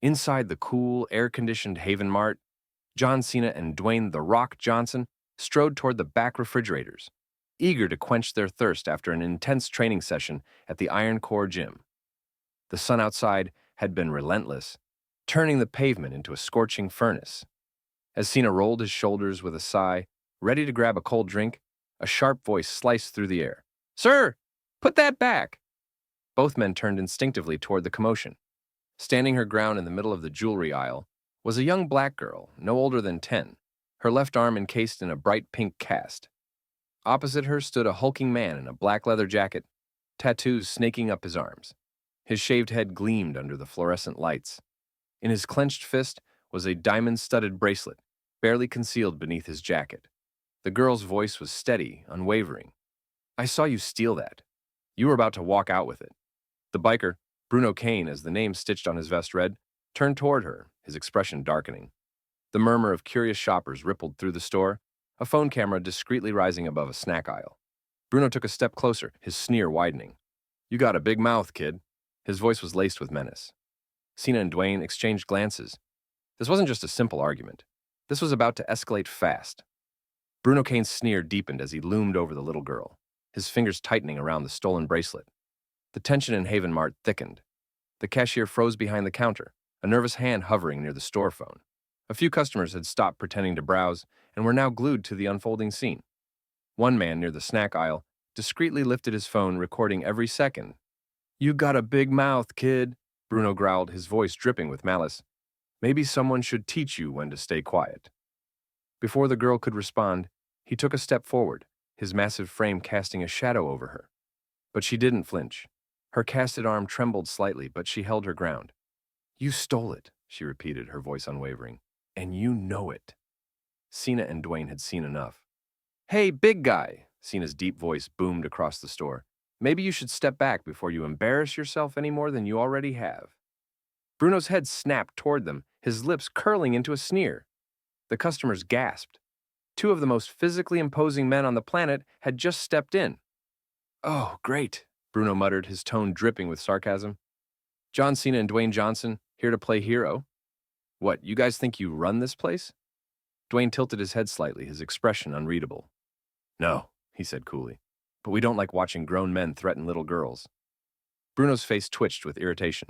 Inside the cool, air-conditioned Haven Mart, John Cena and Dwayne "The Rock" Johnson strode toward the back refrigerators, eager to quench their thirst after an intense training session at the Iron Core gym. The sun outside had been relentless, turning the pavement into a scorching furnace. As Cena rolled his shoulders with a sigh, ready to grab a cold drink, a sharp voice sliced through the air. "Sir, put that back!" Both men turned instinctively toward the commotion. Standing her ground in the middle of the jewelry aisle was a young black girl, no older than 10, her left arm encased in a bright pink cast. Opposite her stood a hulking man in a black leather jacket, tattoos snaking up his arms. His shaved head gleamed under the fluorescent lights. In his clenched fist was a diamond-studded bracelet, barely concealed beneath his jacket. The girl's voice was steady, unwavering. "I saw you steal that. You were about to walk out with it." The biker, Bruno Kane, as the name stitched on his vest read, turned toward her, his expression darkening. The murmur of curious shoppers rippled through the store, a phone camera discreetly rising above a snack aisle. Bruno took a step closer, his sneer widening. "You got a big mouth, kid." His voice was laced with menace. Cena and Dwayne exchanged glances. This wasn't just a simple argument. This was about to escalate fast. Bruno Kane's sneer deepened as he loomed over the little girl, his fingers tightening around the stolen bracelet. The tension in Haven Mart thickened. The cashier froze behind the counter, a nervous hand hovering near the store phone. A few customers had stopped pretending to browse and were now glued to the unfolding scene. One man near the snack aisle discreetly lifted his phone, recording every second. "You got a big mouth, kid," Bruno growled, his voice dripping with malice. "Maybe someone should teach you when to stay quiet." Before the girl could respond, he took a step forward, his massive frame casting a shadow over her. But she didn't flinch. Her casted arm trembled slightly, but she held her ground. "You stole it," she repeated, her voice unwavering. "And you know it." Cena and Dwayne had seen enough. "Hey, big guy," Cena's deep voice boomed across the store. "Maybe you should step back before you embarrass yourself any more than you already have." Bruno's head snapped toward them, his lips curling into a sneer. The customers gasped. Two of the most physically imposing men on the planet had just stepped in. "Oh, great," Bruno muttered, his tone dripping with sarcasm. "John Cena and Dwayne Johnson, here to play hero. What, you guys think you run this place?" Dwayne tilted his head slightly, his expression unreadable. "No," he said coolly, "but we don't like watching grown men threaten little girls." Bruno's face twitched with irritation.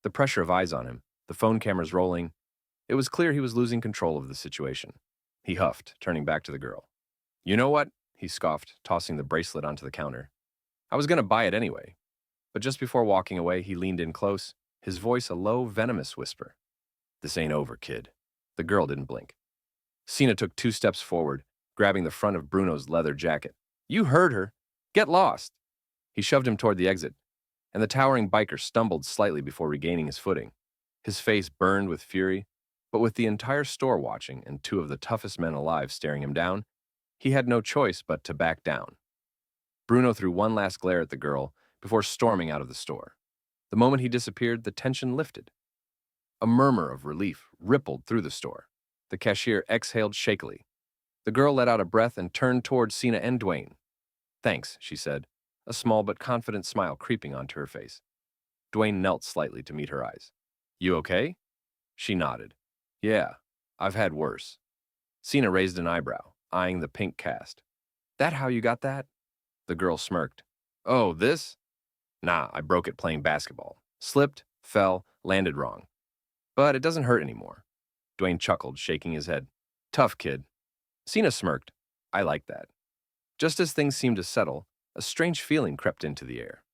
The pressure of eyes on him, the phone cameras rolling, it was clear he was losing control of the situation. He huffed, turning back to the girl. "You know what?" he scoffed, tossing the bracelet onto the counter. "I was going to buy it anyway." But just before walking away, he leaned in close, his voice a low, venomous whisper. "This ain't over, kid." The girl didn't blink. Cena took 2 steps forward, grabbing the front of Bruno's leather jacket. "You heard her. Get lost." He shoved him toward the exit, and the towering biker stumbled slightly before regaining his footing. His face burned with fury, but with the entire store watching and 2 of the toughest men alive staring him down, he had no choice but to back down. Bruno threw one last glare at the girl before storming out of the store. The moment he disappeared, the tension lifted. A murmur of relief rippled through the store. The cashier exhaled shakily. The girl let out a breath and turned toward Cena and Dwayne. "Thanks," she said, a small but confident smile creeping onto her face. Dwayne knelt slightly to meet her eyes. "You okay?" She nodded. "Yeah, I've had worse." Cena raised an eyebrow, eyeing the pink cast. "That how you got that?" The girl smirked. "Oh, this? Nah, I broke it playing basketball. Slipped, fell, landed wrong. But it doesn't hurt anymore." Dwayne chuckled, shaking his head. "Tough kid." Cena smirked. "I like that." Just as things seemed to settle, a strange feeling crept into the air.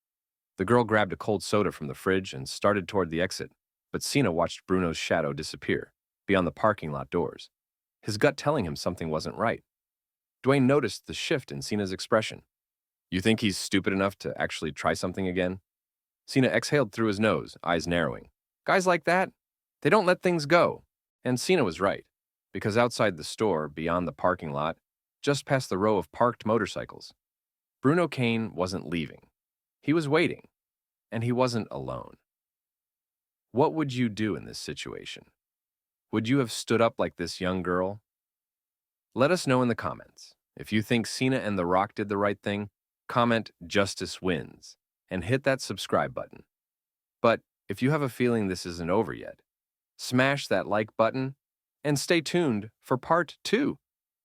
The girl grabbed a cold soda from the fridge and started toward the exit, but Cena watched Bruno's shadow disappear beyond the parking lot doors, his gut telling him something wasn't right. Dwayne noticed the shift in Cena's expression. "You think he's stupid enough to actually try something again?" Cena exhaled through his nose, eyes narrowing. Guys like that, they don't let things go. And Cena was right, because outside the store, beyond the parking lot, just past the row of parked motorcycles, Bruno Kane wasn't leaving. He was waiting, and he wasn't alone. What would you do in this situation? Would you have stood up like this young girl? Let us know in the comments. If you think Cena and The Rock did the right thing, comment "Justice wins" and hit that subscribe button. But if you have a feeling this isn't over yet, smash that like button, and stay tuned for part 2,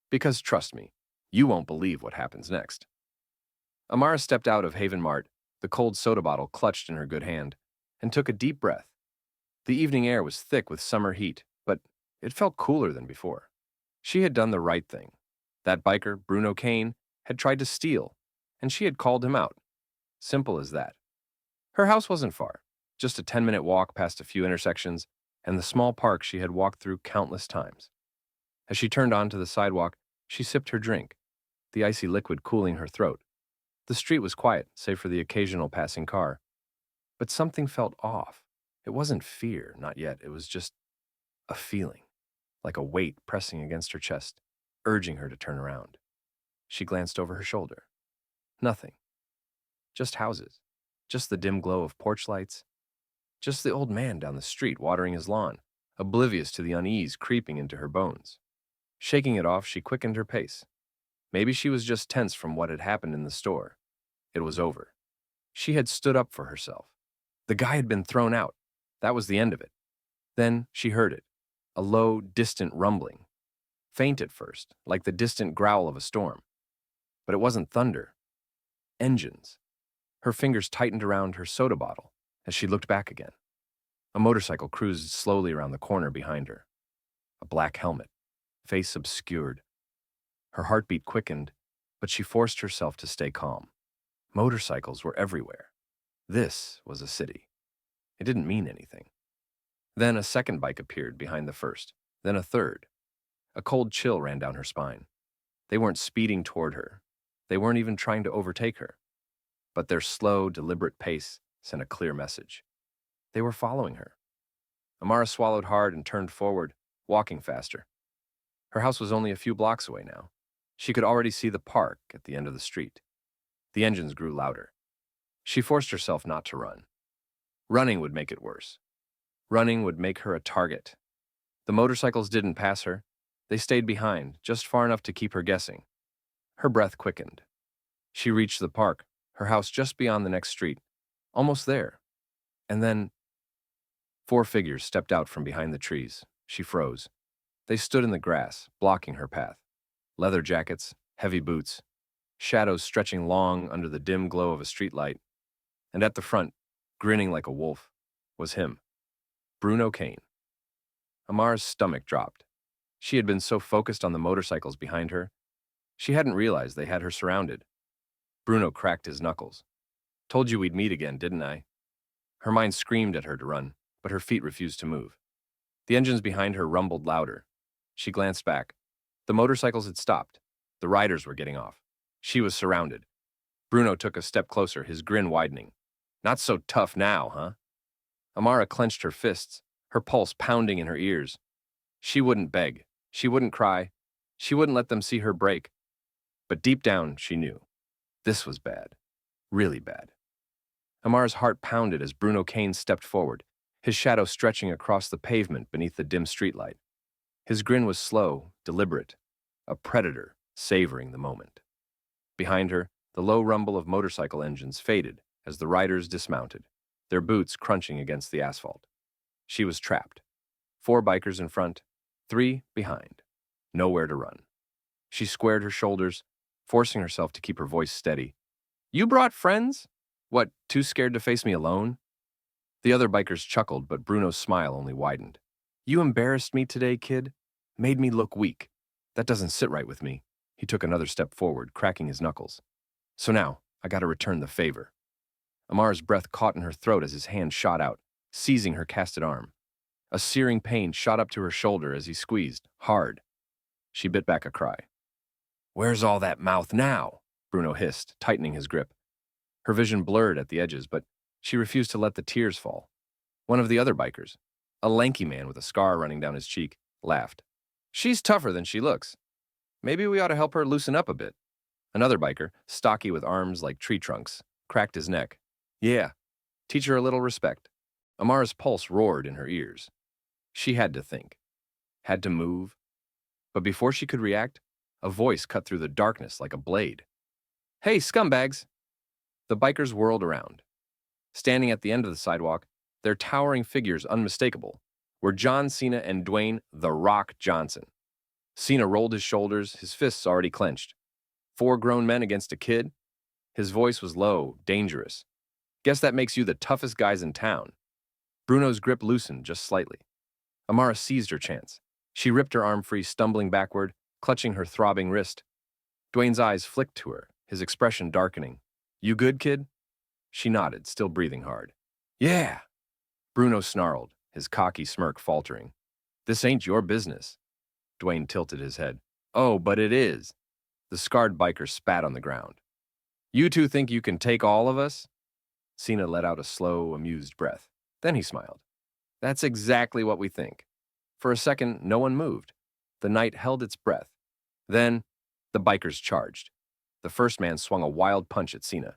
because trust me, you won't believe what happens next. Amara stepped out of Haven Mart, the cold soda bottle clutched in her good hand, and took a deep breath. The evening air was thick with summer heat, but it felt cooler than before. She had done the right thing. That biker, Bruno Kane, had tried to steal, and she had called him out. Simple as that. Her house wasn't far, just a 10-minute walk past a few intersections and the small park she had walked through countless times. As she turned onto the sidewalk, she sipped her drink, the icy liquid cooling her throat. The street was quiet, save for the occasional passing car. But something felt off. It wasn't fear, not yet. It was just a feeling, like a weight pressing against her chest, urging her to turn around. She glanced over her shoulder. Nothing. Just houses. Just the dim glow of porch lights. Just the old man down the street watering his lawn, oblivious to the unease creeping into her bones. Shaking it off, she quickened her pace. Maybe she was just tense from what had happened in the store. It was over. She had stood up for herself. The guy had been thrown out. That was the end of it. Then she heard it, a low, distant rumbling. Faint at first, like the distant growl of a storm. But it wasn't thunder. Engines. Her fingers tightened around her soda bottle as she looked back again. A motorcycle cruised slowly around the corner behind her. A black helmet, face obscured. Her heartbeat quickened, but she forced herself to stay calm. Motorcycles were everywhere. This was a city. It didn't mean anything. Then a second bike appeared behind the first, then a third. A cold chill ran down her spine. They weren't speeding toward her. They weren't even trying to overtake her. But their slow, deliberate pace sent a clear message. They were following her. Amara swallowed hard and turned forward, walking faster. Her house was only a few blocks away now. She could already see the park at the end of the street. The engines grew louder. She forced herself not to run. Running would make it worse. Running would make her a target. The motorcycles didn't pass her. They stayed behind, just far enough to keep her guessing. Her breath quickened. She reached the park, her house just beyond the next street, almost there. And then 4 figures stepped out from behind the trees. She froze. They stood in the grass, blocking her path. Leather jackets, heavy boots, shadows stretching long under the dim glow of a streetlight. And at the front, grinning like a wolf, was him, Bruno Kane. Amar's stomach dropped. She had been so focused on the motorcycles behind her, she hadn't realized they had her surrounded. Bruno cracked his knuckles. "Told you we'd meet again, didn't I?" Her mind screamed at her to run, but her feet refused to move. The engines behind her rumbled louder. She glanced back. The motorcycles had stopped. The riders were getting off. She was surrounded. Bruno took a step closer, his grin widening. "Not so tough now, huh?" Amara clenched her fists, her pulse pounding in her ears. She wouldn't beg. She wouldn't cry. She wouldn't let them see her break. But deep down, she knew. This was bad. Really bad. Amara's heart pounded as Bruno Kane stepped forward, his shadow stretching across the pavement beneath the dim streetlight. His grin was slow, deliberate, a predator savoring the moment. Behind her, the low rumble of motorcycle engines faded as the riders dismounted, their boots crunching against the asphalt. She was trapped. 4 bikers in front, 3 behind. Nowhere to run. She squared her shoulders, forcing herself to keep her voice steady. "You brought friends? What, too scared to face me alone?" The other bikers chuckled, but Bruno's smile only widened. "You embarrassed me today, kid. Made me look weak. That doesn't sit right with me." He took another step forward, cracking his knuckles. "So now, I gotta return the favor." Amar's breath caught in her throat as his hand shot out, seizing her casted arm. A searing pain shot up to her shoulder as he squeezed, hard. She bit back a cry. "Where's all that mouth now?" Bruno hissed, tightening his grip. Her vision blurred at the edges, but she refused to let the tears fall. One of the other bikers, a lanky man with a scar running down his cheek, laughed. "She's tougher than she looks. Maybe we ought to help her loosen up a bit." Another biker, stocky with arms like tree trunks, cracked his neck. "Yeah, teach her a little respect." Amara's pulse roared in her ears. She had to think, had to move. But before she could react, a voice cut through the darkness like a blade. "Hey, scumbags!" The bikers whirled around. Standing at the end of the sidewalk, their towering figures unmistakable, were John Cena and Dwayne "The Rock" Johnson. Cena rolled his shoulders, his fists already clenched. 4 grown men against a kid? His voice was low, dangerous. Guess that makes you the toughest guys in town. Bruno's grip loosened just slightly. Amara seized her chance. She ripped her arm free, stumbling backward, clutching her throbbing wrist. Dwayne's eyes flicked to her, his expression darkening. You good, kid? She nodded, still breathing hard. Yeah. Bruno snarled, his cocky smirk faltering. This ain't your business. Dwayne tilted his head. Oh, but it is. The scarred biker spat on the ground. You two think you can take all of us? Cena let out a slow, amused breath. Then he smiled. That's exactly what we think. For a second, no one moved. The night held its breath. Then, the bikers charged. The first man swung a wild punch at Cena.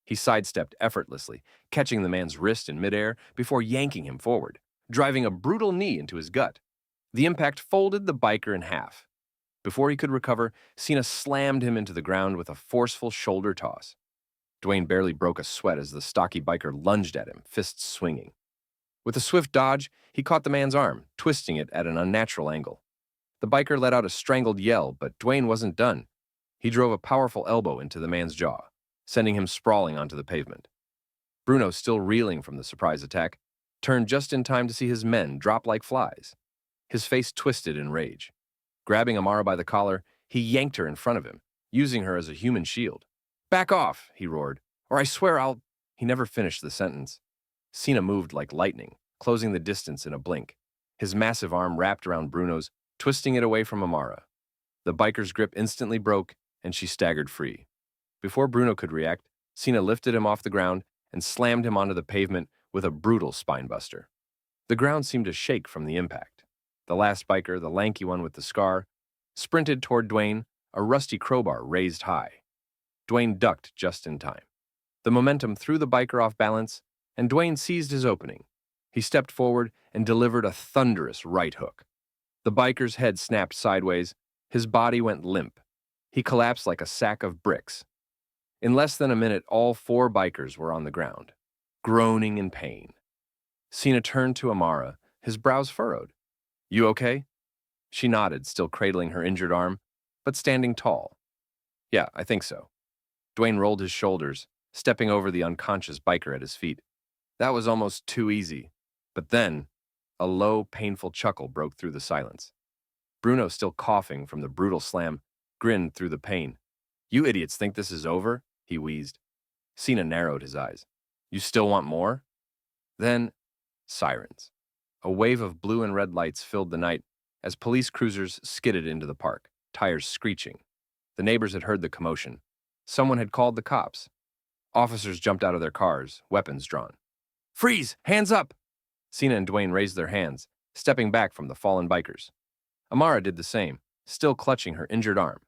He sidestepped effortlessly, catching the man's wrist in midair before yanking him forward, driving a brutal knee into his gut. The impact folded the biker in half. Before he could recover, Cena slammed him into the ground with a forceful shoulder toss. Dwayne barely broke a sweat as the stocky biker lunged at him, fists swinging. With a swift dodge, he caught the man's arm, twisting it at an unnatural angle. The biker let out a strangled yell, but Dwayne wasn't done. He drove a powerful elbow into the man's jaw, sending him sprawling onto the pavement. Bruno, still reeling from the surprise attack, turned just in time to see his men drop like flies. His face twisted in rage. Grabbing Amara by the collar, he yanked her in front of him, using her as a human shield. Back off, he roared, or I swear I'll... He never finished the sentence. Cena moved like lightning, closing the distance in a blink. His massive arm wrapped around Bruno's, twisting it away from Amara. The biker's grip instantly broke, and she staggered free. Before Bruno could react, Cena lifted him off the ground and slammed him onto the pavement with a brutal spinebuster. The ground seemed to shake from the impact. The last biker, the lanky one with the scar, sprinted toward Dwayne, a rusty crowbar raised high. Dwayne ducked just in time. The momentum threw the biker off balance, and Dwayne seized his opening. He stepped forward and delivered a thunderous right hook. The biker's head snapped sideways, his body went limp. He collapsed like a sack of bricks. In less than a minute, all 4 bikers were on the ground, groaning in pain. Cena turned to Amara, his brows furrowed. You okay? She nodded, still cradling her injured arm, but standing tall. Yeah, I think so. Dwayne rolled his shoulders, stepping over the unconscious biker at his feet. That was almost too easy. But then, a low, painful chuckle broke through the silence. Bruno, still coughing from the brutal slam, grinned through the pain. You idiots think this is over? He wheezed. Cena narrowed his eyes. You still want more? Then, sirens. A wave of blue and red lights filled the night as police cruisers skidded into the park, tires screeching. The neighbors had heard the commotion. Someone had called the cops. Officers jumped out of their cars, weapons drawn. Freeze! Hands up! Cena and Dwayne raised their hands, stepping back from the fallen bikers. Amara did the same, still clutching her injured arm.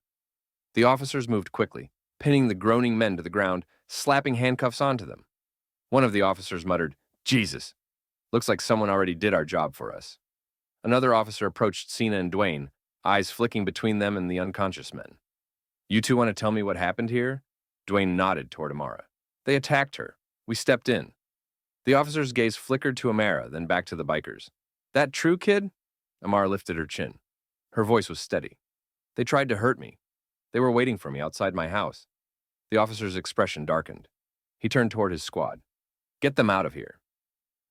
The officers moved quickly, pinning the groaning men to the ground, slapping handcuffs onto them. One of the officers muttered, Jesus! Looks like someone already did our job for us. Another officer approached Cena and Dwayne, eyes flicking between them and the unconscious men. You two want to tell me what happened here? Dwayne nodded toward Amara. They attacked her. We stepped in. The officer's gaze flickered to Amara, then back to the bikers. That true, kid? Amara lifted her chin. Her voice was steady. They tried to hurt me. They were waiting for me outside my house. The officer's expression darkened. He turned toward his squad. Get them out of here.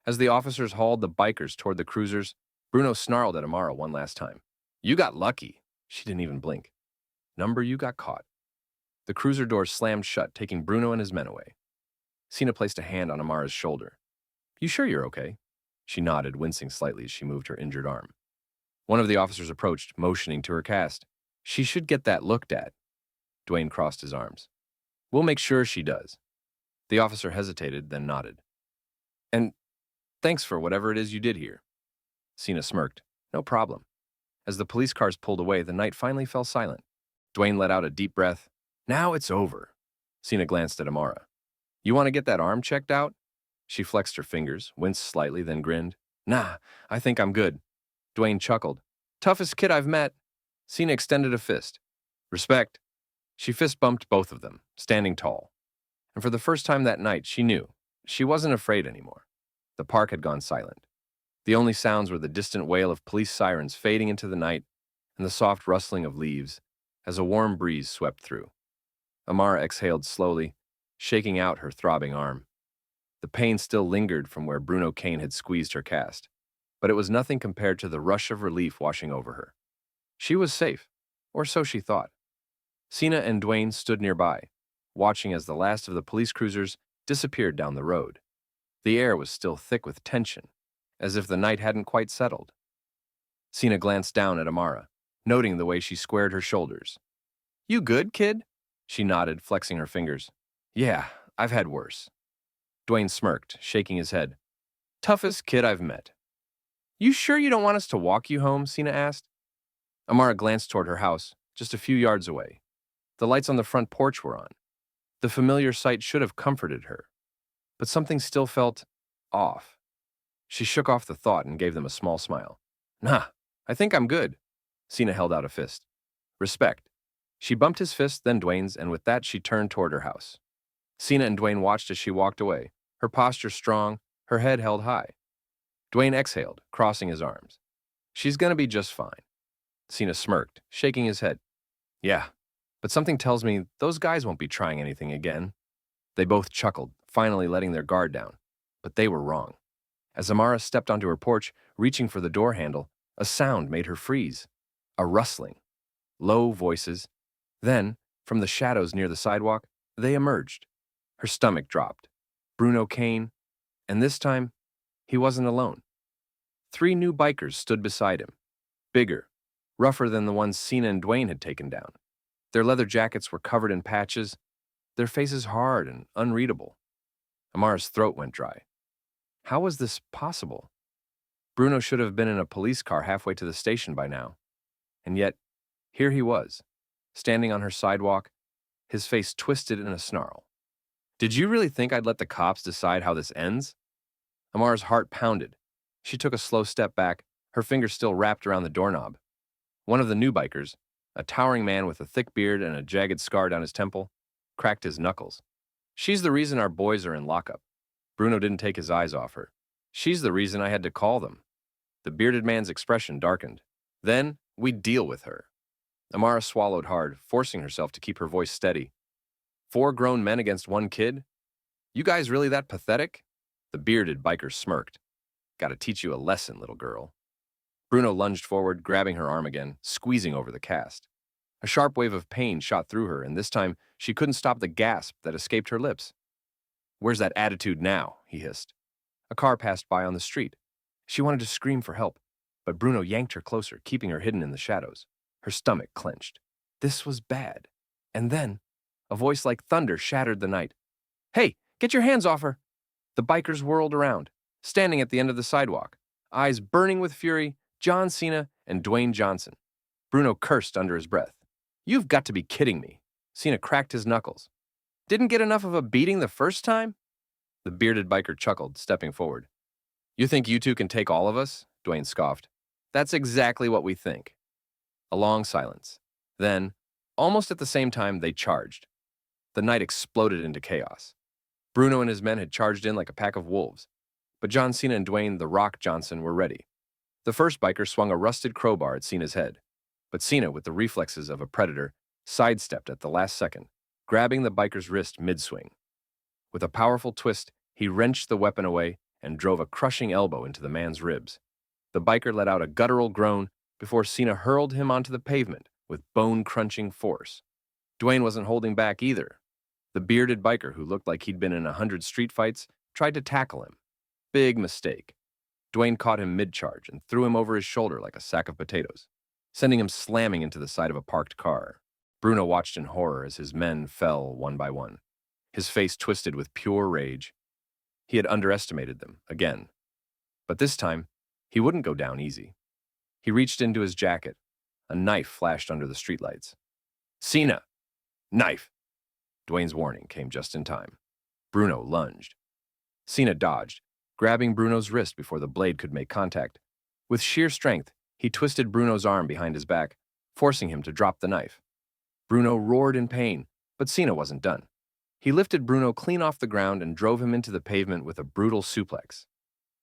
As the officers hauled the bikers toward the cruisers, Bruno snarled at Amara one last time. You got lucky. She didn't even blink. Number, you got caught. The cruiser doors slammed shut, taking Bruno and his men away. Cena placed a hand on Amara's shoulder. You sure you're okay? She nodded, wincing slightly as she moved her injured arm. One of the officers approached, motioning to her cast. She should get that looked at. Dwayne crossed his arms. We'll make sure she does. The officer hesitated, then nodded. And thanks for whatever it is you did here. Cena smirked. No problem. As the police cars pulled away, the night finally fell silent. Dwayne let out a deep breath. Now it's over. Cena glanced at Amara. You want to get that arm checked out? She flexed her fingers, winced slightly, then grinned. Nah, I think I'm good. Dwayne chuckled. Toughest kid I've met. Cena extended a fist. Respect. She fist bumped both of them, standing tall. And for the first time that night, she knew. She wasn't afraid anymore. The park had gone silent. The only sounds were the distant wail of police sirens fading into the night and the soft rustling of leaves as a warm breeze swept through. Amara exhaled slowly, shaking out her throbbing arm. The pain still lingered from where Bruno Kane had squeezed her cast, but it was nothing compared to the rush of relief washing over her. She was safe, or so she thought. Cena and Dwayne stood nearby, watching as the last of the police cruisers disappeared down the road. The air was still thick with tension, as if the night hadn't quite settled. Cena glanced down at Amara, noting the way she squared her shoulders. "You good, kid?" She nodded, flexing her fingers. "Yeah, I've had worse." Dwayne smirked, shaking his head. "Toughest kid I've met." "You sure you don't want us to walk you home?" Cena asked. Amara glanced toward her house, just a few yards away. The lights on the front porch were on. The familiar sight should have comforted her, but something still felt off. She shook off the thought and gave them a small smile. "Nah, I think I'm good." Cena held out a fist. "Respect." She bumped his fist, then Dwayne's, and with that she turned toward her house. Cena and Dwayne watched as she walked away, her posture strong, her head held high. Dwayne exhaled, crossing his arms. "She's gonna be just fine." Cena smirked, shaking his head. "Yeah, but something tells me those guys won't be trying anything again." They both chuckled, finally letting their guard down. But they were wrong. As Amara stepped onto her porch, reaching for the door handle, a sound made her freeze. A rustling. Low voices. Then, from the shadows near the sidewalk, they emerged. Her stomach dropped. Bruno Kane, and this time, he wasn't alone. 3 new bikers stood beside him. Bigger, rougher than the ones Cena and Dwayne had taken down. Their leather jackets were covered in patches, their faces hard and unreadable. Amara's throat went dry. How was this possible? Bruno should have been in a police car halfway to the station by now. And yet, here he was, standing on her sidewalk, his face twisted in a snarl. "Did you really think I'd let the cops decide how this ends?" Amara's heart pounded. She took a slow step back, her fingers still wrapped around the doorknob. One of the new bikers, a towering man with a thick beard and a jagged scar down his temple, cracked his knuckles. "She's the reason our boys are in lockup." Bruno didn't take his eyes off her. "She's the reason I had to call them." The bearded man's expression darkened. "Then, we'd deal with her." Amara swallowed hard, forcing herself to keep her voice steady. 4 grown men against 1 kid? You guys really that pathetic?" The bearded biker smirked. "Gotta teach you a lesson, little girl." Bruno lunged forward, grabbing her arm again, squeezing over the cast. A sharp wave of pain shot through her, and this time she couldn't stop the gasp that escaped her lips. "Where's that attitude now?" he hissed. A car passed by on the street. She wanted to scream for help, but Bruno yanked her closer, keeping her hidden in the shadows. Her stomach clenched. This was bad. And then, a voice like thunder shattered the night. "Hey, get your hands off her!" The bikers whirled around, standing at the end of the sidewalk, eyes burning with fury, John Cena and Dwayne Johnson. Bruno cursed under his breath. "You've got to be kidding me." Cena cracked his knuckles. "Didn't get enough of a beating the first time?" The bearded biker chuckled, stepping forward. "You think you two can take all of us?" Dwayne scoffed. "That's exactly what we think." A long silence. Then, almost at the same time, they charged. The night exploded into chaos. Bruno and his men had charged in like a pack of wolves, but John Cena and Dwayne "The Rock" Johnson were ready. The first biker swung a rusted crowbar at Cena's head, but Cena, with the reflexes of a predator, sidestepped at the last second, grabbing the biker's wrist mid-swing. With a powerful twist, he wrenched the weapon away and drove a crushing elbow into the man's ribs. The biker let out a guttural groan before Cena hurled him onto the pavement with bone-crunching force. Dwayne wasn't holding back either. The bearded biker, who looked like he'd been in 100 street fights, tried to tackle him. Big mistake. Dwayne caught him mid-charge and threw him over his shoulder like a sack of potatoes, sending him slamming into the side of a parked car. Bruno watched in horror as his men fell one by one, his face twisted with pure rage. He had underestimated them, again. But this time, he wouldn't go down easy. He reached into his jacket. A knife flashed under the streetlights. "Cena! Knife!" Dwayne's warning came just in time. Bruno lunged. Cena dodged, grabbing Bruno's wrist before the blade could make contact. With sheer strength, he twisted Bruno's arm behind his back, forcing him to drop the knife. Bruno roared in pain, but Cena wasn't done. He lifted Bruno clean off the ground and drove him into the pavement with a brutal suplex.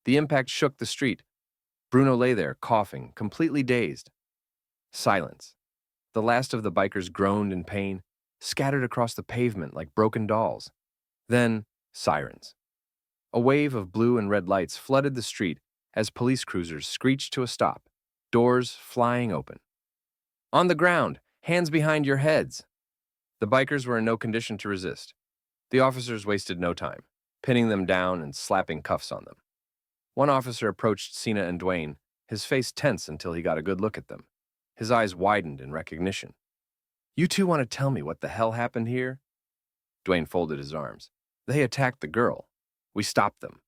The impact shook the street, Bruno lay there, coughing, completely dazed. Silence. The last of the bikers groaned in pain, scattered across the pavement like broken dolls. Then, sirens. A wave of blue and red lights flooded the street as police cruisers screeched to a stop, doors flying open. On the ground, hands behind your heads. The bikers were in no condition to resist. The officers wasted no time, pinning them down and slapping cuffs on them. One officer approached Cena and Dwayne, his face tense until he got a good look at them. His eyes widened in recognition. "You two want to tell me what the hell happened here?" Dwayne folded his arms. "They attacked the girl. We stopped them."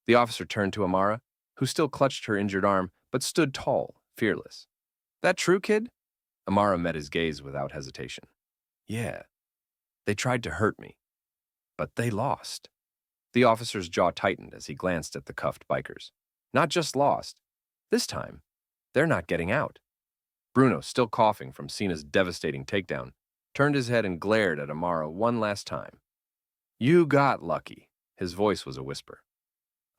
The officer turned to Amara, who still clutched her injured arm, but stood tall, fearless. "That true, kid?" Amara met his gaze without hesitation. "Yeah. They tried to hurt me, but they lost." The officer's jaw tightened as he glanced at the cuffed bikers. Not just lost. This time, they're not getting out. Bruno, still coughing from Cena's devastating takedown, turned his head and glared at Amara one last time. "You got lucky." His voice was a whisper.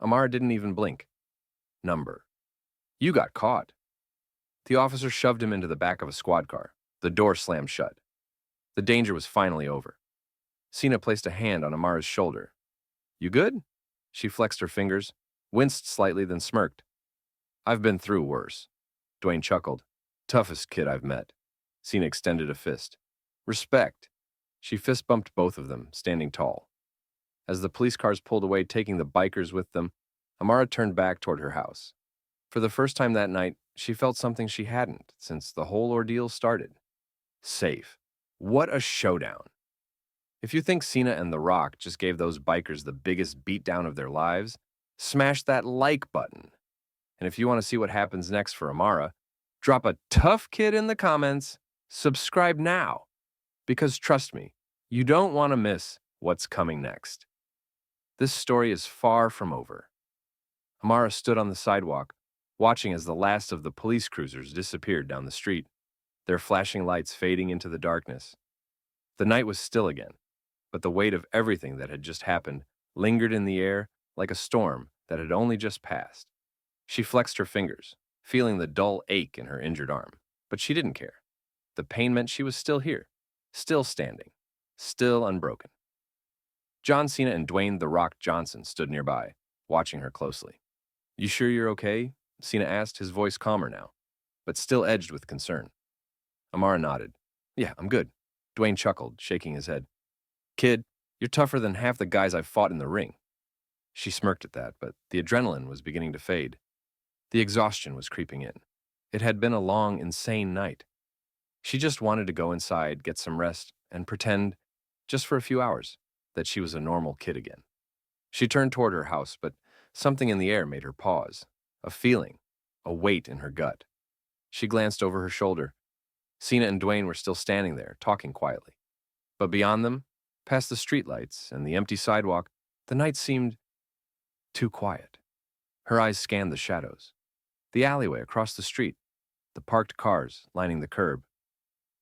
Amara didn't even blink. "Number. You got caught." The officer shoved him into the back of a squad car. The door slammed shut. The danger was finally over. Cena placed a hand on Amara's shoulder. "You good?" She flexed her fingers, winced slightly, then smirked. "I've been through worse." Dwayne chuckled. "Toughest kid I've met." Cena extended a fist. "Respect." She fist bumped both of them, standing tall. As the police cars pulled away, taking the bikers with them, Amara turned back toward her house. For the first time that night, she felt something she hadn't since the whole ordeal started. Safe. What a showdown. If you think Cena and The Rock just gave those bikers the biggest beatdown of their lives, smash that like button. And if you want to see what happens next for Amara, drop a tough kid in the comments, subscribe now. Because trust me, you don't want to miss what's coming next. This story is far from over. Amara stood on the sidewalk, watching as the last of the police cruisers disappeared down the street, their flashing lights fading into the darkness. The night was still again, but the weight of everything that had just happened lingered in the air like a storm that had only just passed. She flexed her fingers, feeling the dull ache in her injured arm, but she didn't care. The pain meant she was still here, still standing, still unbroken. John Cena and Dwayne "The Rock" Johnson stood nearby, watching her closely. "You sure you're okay?" Cena asked, his voice calmer now, but still edged with concern. Amara nodded. "Yeah, I'm good." Dwayne chuckled, shaking his head. "Kid, you're tougher than half the guys I've fought in the ring." She smirked at that, but the adrenaline was beginning to fade. The exhaustion was creeping in. It had been a long, insane night. She just wanted to go inside, get some rest, and pretend, just for a few hours, that she was a normal kid again. She turned toward her house, but something in the air made her pause. A feeling, a weight in her gut. She glanced over her shoulder. Cena and Dwayne were still standing there, talking quietly. But beyond them, past the streetlights and the empty sidewalk, the night seemed too quiet. Her eyes scanned the shadows. The alleyway across the street, the parked cars lining the curb.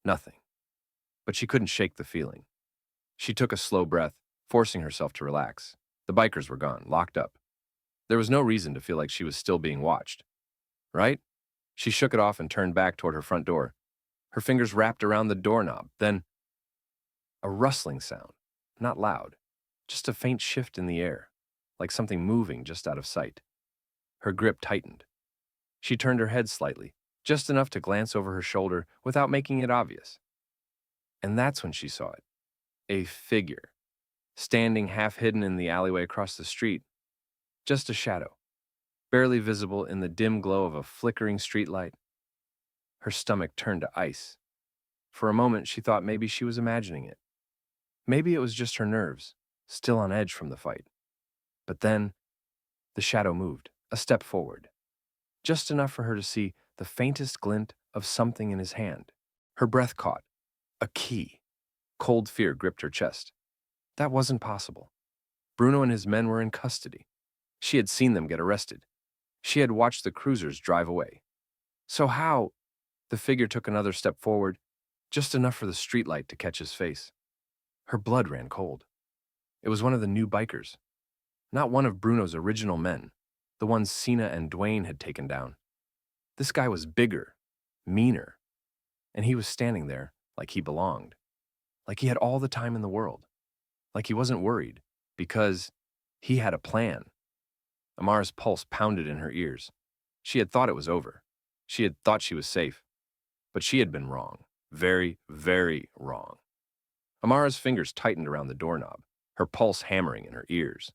Nothing. But she couldn't shake the feeling. She took a slow breath, forcing herself to relax. The bikers were gone, locked up. There was no reason to feel like she was still being watched. Right? She shook it off and turned back toward her front door. Her fingers wrapped around the doorknob. Then, a rustling sound. Not loud. Just a faint shift in the air, like something moving just out of sight. Her grip tightened. She turned her head slightly, just enough to glance over her shoulder without making it obvious. And that's when she saw it. A figure, standing half hidden in the alleyway across the street. Just a shadow, barely visible in the dim glow of a flickering streetlight. Her stomach turned to ice. For a moment, she thought maybe she was imagining it. Maybe it was just her nerves, still on edge from the fight. But then, the shadow moved, a step forward. Just enough for her to see the faintest glint of something in his hand. Her breath caught. A key. Cold fear gripped her chest. That wasn't possible. Bruno and his men were in custody. She had seen them get arrested. She had watched the cruisers drive away. So how? The figure took another step forward, just enough for the streetlight to catch his face. Her blood ran cold. It was one of the new bikers. Not one of Bruno's original men, the ones Cena and Dwayne had taken down. This guy was bigger, meaner, and he was standing there like he belonged, like he had all the time in the world, like he wasn't worried, because he had a plan. Amara's pulse pounded in her ears. She had thought it was over. She had thought she was safe, but she had been wrong. Very, very wrong. Amara's fingers tightened around the doorknob, her pulse hammering in her ears.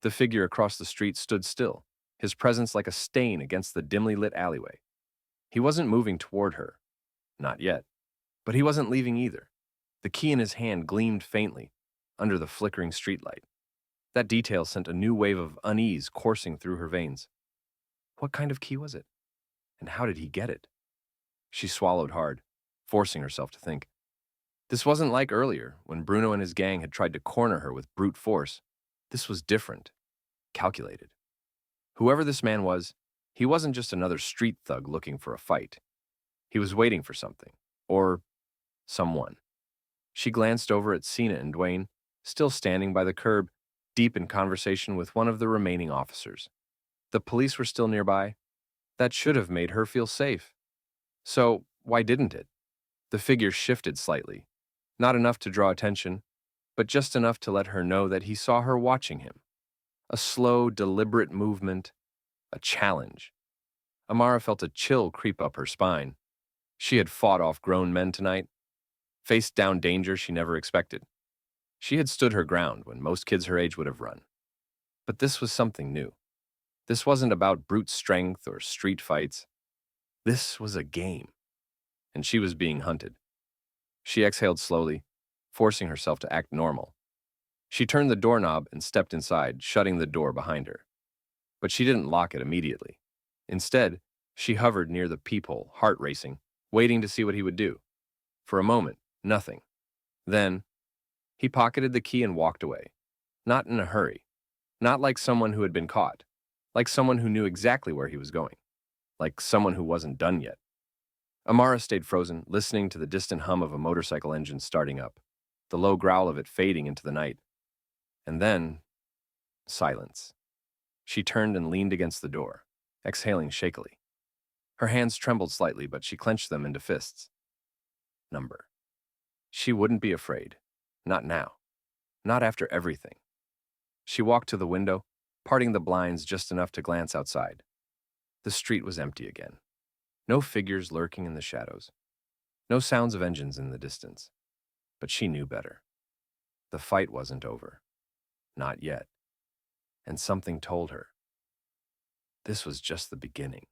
The figure across the street stood still, his presence like a stain against the dimly lit alleyway. He wasn't moving toward her. Not yet. But he wasn't leaving either. The key in his hand gleamed faintly under the flickering streetlight. That detail sent a new wave of unease coursing through her veins. What kind of key was it? And how did he get it? She swallowed hard, forcing herself to think. This wasn't like earlier, when Bruno and his gang had tried to corner her with brute force. This was different, calculated. Whoever this man was, he wasn't just another street thug looking for a fight. He was waiting for something, or someone. She glanced over at Cena and Dwayne, still standing by the curb, deep in conversation with one of the remaining officers. The police were still nearby. That should have made her feel safe. So, why didn't it? The figure shifted slightly. Not enough to draw attention, but just enough to let her know that he saw her watching him. A slow, deliberate movement, a challenge. Amara felt a chill creep up her spine. She had fought off grown men tonight, faced down danger she never expected. She had stood her ground when most kids her age would have run. But this was something new. This wasn't about brute strength or street fights. This was a game, and she was being hunted. She exhaled slowly, forcing herself to act normal. She turned the doorknob and stepped inside, shutting the door behind her. But she didn't lock it immediately. Instead, she hovered near the peephole, heart racing, waiting to see what he would do. For a moment, nothing. Then, he pocketed the key and walked away. Not in a hurry. Not like someone who had been caught. Like someone who knew exactly where he was going. Like someone who wasn't done yet. Amara stayed frozen, listening to the distant hum of a motorcycle engine starting up, the low growl of it fading into the night. And then, silence. She turned and leaned against the door, exhaling shakily. Her hands trembled slightly, but she clenched them into fists. Number. She wouldn't be afraid. Not now. Not after everything. She walked to the window, parting the blinds just enough to glance outside. The street was empty again. No figures lurking in the shadows. No sounds of engines in the distance. But she knew better. The fight wasn't over. Not yet. And something told her. This was just the beginning.